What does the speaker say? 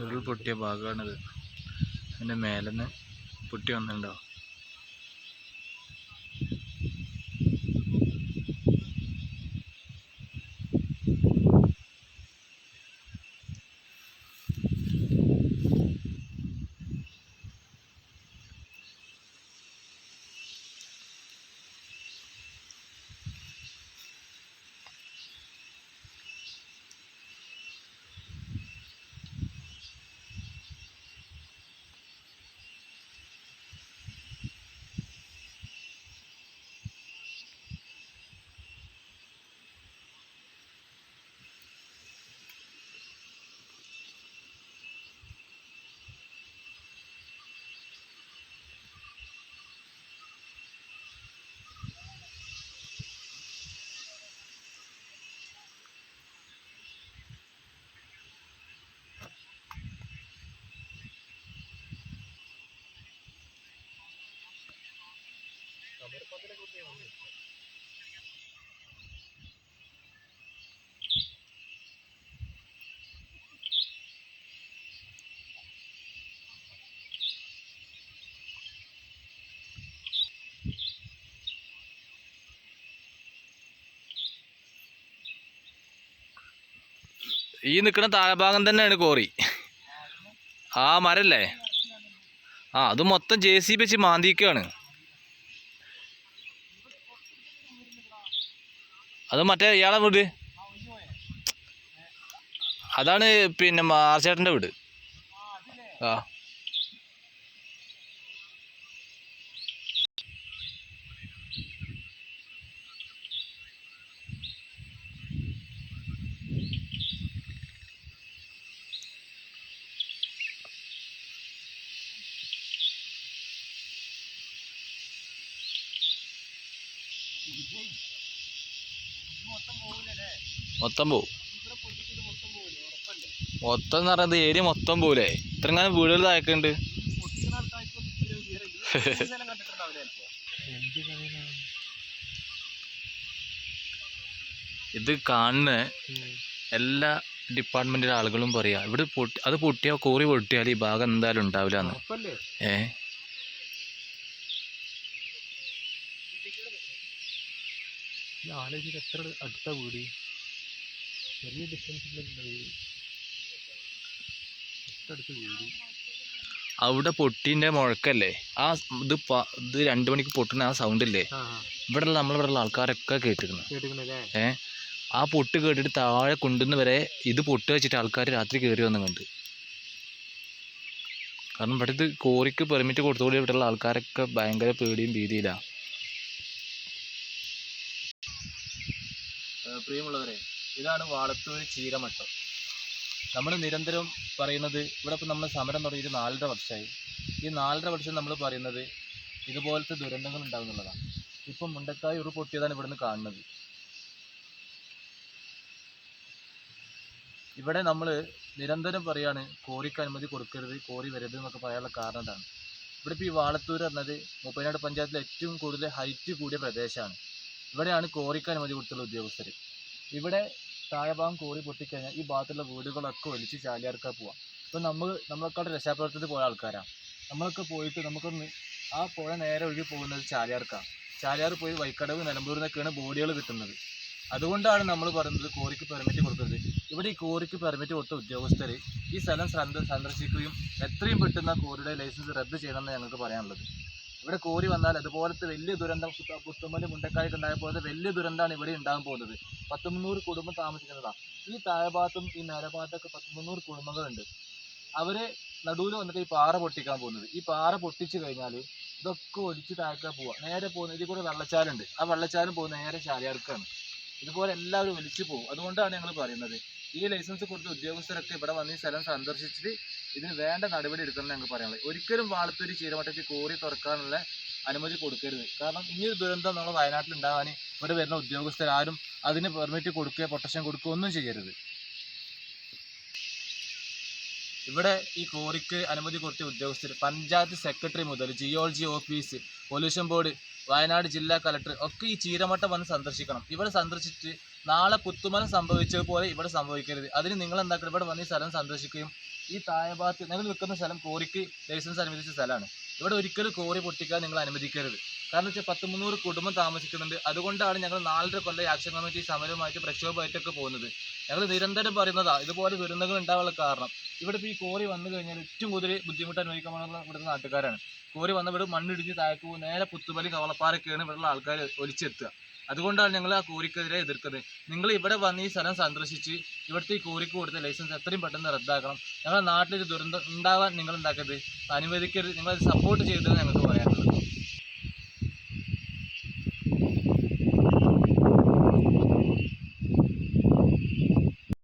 ഉരുൾ പൊട്ടിയ ഭാഗമാണിത്. അതിൻ്റെ മേലെന്ന് പൊട്ടി വന്നിട്ടുണ്ടോ? ഈ നിൽക്കുന്ന താഴെഭാഗം തന്നെയാണ് കോറി. ആ മരല്ലേ, അത് മൊത്തം JCB വെച്ച് മാന്തിക്കാണ്. അത് മറ്റേ ഇയാളെ വീട്, അതാണ് പിന്നെ മാർച്ചേട്ടൻ്റെ വീട്. മൊത്തം പോവും. മൊത്തം എന്ന് പറയുന്നത് ഏരിയ മൊത്തം പോകൂലേ? ഇത്രങ്ങാനും വീടുകൾ താഴെക്കുണ്ട്. ഇത് കാണുന്ന എല്ലാ ഡിപ്പാർട്ട്മെന്റിലെ ആളുകളും പറയാ ഇവിടെ അത് പൊട്ടിയാൽ കോറി പൊട്ടിയാൽ ഈ ഭാഗം എന്തായാലും ഉണ്ടാവില്ല എന്ന്. എത്ര അടുത്ത വീട്, ചെറിയ ഡിസ്റ്റൻസിലുള്ള വീട്. അവിടെ പൊട്ടീൻ്റെ മുഴക്കല്ലേ, ഇത് 2 മണിക്ക് പൊട്ടുന്ന ആ സൗണ്ട് ഇല്ലേ, നമ്മളിവിടെയുള്ള ആൾക്കാരൊക്കെ കേട്ടിരുന്നു. ആ പൊട്ട് കേട്ടിട്ട് താഴെ കൊണ്ടുവന്ന് വരെ ഇത് പൊട്ട് വെച്ചിട്ട് ആൾക്കാർ രാത്രി കയറി വന്ന് കണ്ട്. കാരണം ഇവിടെ ഇത് കോറിക്ക് പെർമിറ്റ് കൊടുത്തോടെ ഇവിടെയുള്ള ആൾക്കാരൊക്കെ ഭയങ്കര പേടിയും ഭീതിയിലാണ്. പ്രിയമുള്ളവരെ, ഇതാണ് വാളത്തൂർ ചീരമട്ടം. നമ്മൾ നിരന്തരം പറയുന്നത്, ഇവിടെ ഇപ്പം നമ്മൾ സമരം തുടങ്ങിയിട്ട് 4.5 വർഷമായി. ഈ 4.5 വർഷം നമ്മൾ പറയുന്നത് ഇതുപോലത്തെ ദുരന്തങ്ങൾ ഉണ്ടാകുന്നുള്ളതാണ്. ഇപ്പം മുണ്ടക്കായ് ഉരുൾ പൊട്ടിയതാണ് ഇവിടുന്ന് കാണുന്നത്. ഇവിടെ നമ്മൾ നിരന്തരം പറയാണ് കോറിക്ക് അനുമതി കൊടുക്കരുത്, കോറി വരരുത് എന്നൊക്കെ പറയാനുള്ള കാരണം എന്താണ്? ഇവിടെ ഇപ്പോൾ ഈ വാളത്തൂർ പറഞ്ഞത് മൂപ്പനാട് പഞ്ചായത്തിലെ ഏറ്റവും കൂടുതൽ ഹൈറ്റ് കൂടിയ പ്രദേശമാണ്. ഇവിടെയാണ് കോറിക്ക് അനുമതി കൊടുത്തുള്ള ഉദ്യോഗസ്ഥർ. ഇവിടെ താഴെഭാഗം കോറി പൊട്ടിക്കഴിഞ്ഞാൽ ഈ ഭാഗത്തുള്ള വീടുകളൊക്കെ ഒലിച്ച് ചാലിയാർക്കാണ് പോവാം. ഇപ്പം നമ്മളെക്കാളും രക്ഷാപ്രവർത്തനത്തിൽ പോയ ആൾക്കാരാണ്. നമ്മളൊക്കെ പോയിട്ട് നമുക്കൊന്ന് ആ പുഴ നേരെ ഒഴുകി പോകുന്നത് ചാലിയാർക്കാണ്. ചാലിയാർ പോയി വൈക്കടവ് നിലമ്പൂരിൽ നിന്നൊക്കെയാണ് ബോഡികൾ കിട്ടുന്നത്. അതുകൊണ്ടാണ് നമ്മൾ പറയുന്നത് കോറിക്ക് പെർമിറ്റ് കൊടുക്കരുത്. ഇവിടെ ഈ കോറിക്ക് പെർമിറ്റ് കൊടുത്ത ഉദ്യോഗസ്ഥർ ഈ സ്ഥലം സന്ദർശിക്കുകയും എത്രയും പെട്ടെന്ന് കോറിയുടെ ലൈസൻസ് റദ്ദ് ചെയ്യണമെന്ന് ഞങ്ങൾക്ക് പറയാനുള്ളത്. ഇവിടെ കോറി വന്നാൽ അതുപോലത്തെ വലിയ ദുരന്തം പുത്തുമല മുണ്ടക്കായൊക്കെ ഉണ്ടായ പോലത്തെ വലിയ ദുരന്തമാണ് ഇവിടെ ഉണ്ടാകാൻ പോകുന്നത്. 100-300 കുടുംബം താമസിക്കുന്നതാണ്. ഈ താഴെഭാഗത്തും ഈ മേലഭാഗത്തൊക്കെ 100-300 കുടുംബങ്ങളുണ്ട്. അവർ നടുവിൽ വന്നിട്ട് ഈ പാറ പൊട്ടിക്കാൻ പോകുന്നത്. ഈ പാറ പൊട്ടിച്ചു കഴിഞ്ഞാൽ ഇതൊക്കെ ഒലിച്ച് താഴേക്കാൻ പോവുക. നേരെ പോകുന്നത് ഇതിൽ കൂടെ വെള്ളച്ചാലുണ്ട്. ആ വെള്ളച്ചാലും പോകുന്ന നേരെ ചാലിയാർക്കാണ്. ഇതുപോലെ എല്ലാവരും ഒലിച്ചു പോകും. അതുകൊണ്ടാണ് ഞങ്ങൾ പറയുന്നത് ഈ ലൈസൻസ് കൊടുത്ത ഉദ്യോഗസ്ഥരൊക്കെ ഇവിടെ വന്ന് ഈ സ്ഥലം സന്ദർശിച്ചിട്ട് ഇതിന് വേണ്ട നടപടി എടുക്കണം എന്ന് ഞങ്ങൾക്ക് പറയാനുള്ളത്. ഒരിക്കലും വാളത്തൂർ ചീരമട്ടയ്ക്ക് കോറി തുറക്കാനുള്ള അനുമതി കൊടുക്കരുത്. കാരണം ഇനിയൊരു ദുരന്തം നമ്മൾ വയനാട്ടിൽ ഉണ്ടാകാൻ ഇവിടെ വരുന്ന ഉദ്യോഗസ്ഥരാരും അതിന് പെർമിറ്റ് കൊടുക്കുകയോ പ്രൊട്ടക്ഷൻ കൊടുക്കുകയോ ഒന്നും ചെയ്യരുത്. ഇവിടെ ഈ കോറിക്ക് അനുമതി കൊടുത്ത ഉദ്യോഗസ്ഥർ പഞ്ചായത്ത് സെക്രട്ടറി മുതൽ geology office, pollution board, Wayanad ജില്ലാ കളക്ടർ ഒക്കെ ഈ ചീരമട്ടം വന്ന് സന്ദർശിക്കണം. ഇവിടെ സന്ദർശിച്ച് നാളെ പുത്തുമല സംഭവിച്ചതുപോലെ ഇവിടെ സംഭവിക്കരുത്. അതിന് നിങ്ങൾ എന്താക്കണം, ഇവിടെ വന്ന് ഈ സ്ഥലം സന്ദർശിക്കുകയും ഈ താഴെ ഭാഗത്ത് ഞങ്ങൾ നിൽക്കുന്ന സ്ഥലം കോറിക്ക് ലൈസൻസ് അനുവദിച്ച സ്ഥലമാണ്. ഇവിടെ ഒരിക്കലും കോറി പൊട്ടിക്കാൻ നിങ്ങൾ അനുവദിക്കരുത്. കാരണം വെച്ചാൽ 100-300 കുടുംബം താമസിക്കുന്നുണ്ട്. അതുകൊണ്ടാണ് ഞങ്ങൾ 4.5 കൊല്ലം ആക്ഷൻ കമ്മിറ്റി സമരവുമായിട്ട് പ്രക്ഷോഭമായിട്ടൊക്കെ പോകുന്നത്. ഞങ്ങൾ നിരന്തരം പറയുന്നതാ ഇതുപോലെ ദുരന്തങ്ങൾ ഉണ്ടാവാനുള്ള കാരണം. ഇവിടെ ഇപ്പോൾ ഈ കോറി വന്നു കഴിഞ്ഞാൽ ഏറ്റവും കൂടുതൽ ബുദ്ധിമുട്ട് അനുഭവിക്കാനുള്ള ഇവിടുത്തെ നാട്ടുകാരാണ്. കോറി വന്ന ഇവിടെ മണ്ണിടിഞ്ഞ് താഴേക്ക് പോകും, നേരെ പുത്തുമലി കവളപ്പാറൊക്കെയാണ് ഇവിടെയുള്ള ആൾക്കാർ ഒലിച്ചെത്തുക. അതുകൊണ്ടാണ് ഞങ്ങൾ ആ കോറിക്കെതിരെ എതിർക്കുന്നത്. നിങ്ങൾ ഇവിടെ വന്ന് ഈ സ്ഥലം സന്ദർശിച്ച് ഇവിടുത്തെ ഈ കോറിക്ക് കൊടുത്ത ലൈസൻസ് എത്രയും പെട്ടെന്ന് റദ്ദാക്കണം. ഞങ്ങളുടെ നാട്ടിലൊരു ദുരന്തം ഉണ്ടാവാൻ നിങ്ങൾ ഉണ്ടാക്കരുത്, അനുവദിക്കരുത്. നിങ്ങൾ സപ്പോർട്ട് ചെയ്തത് ഞങ്ങൾക്ക് പറയാം.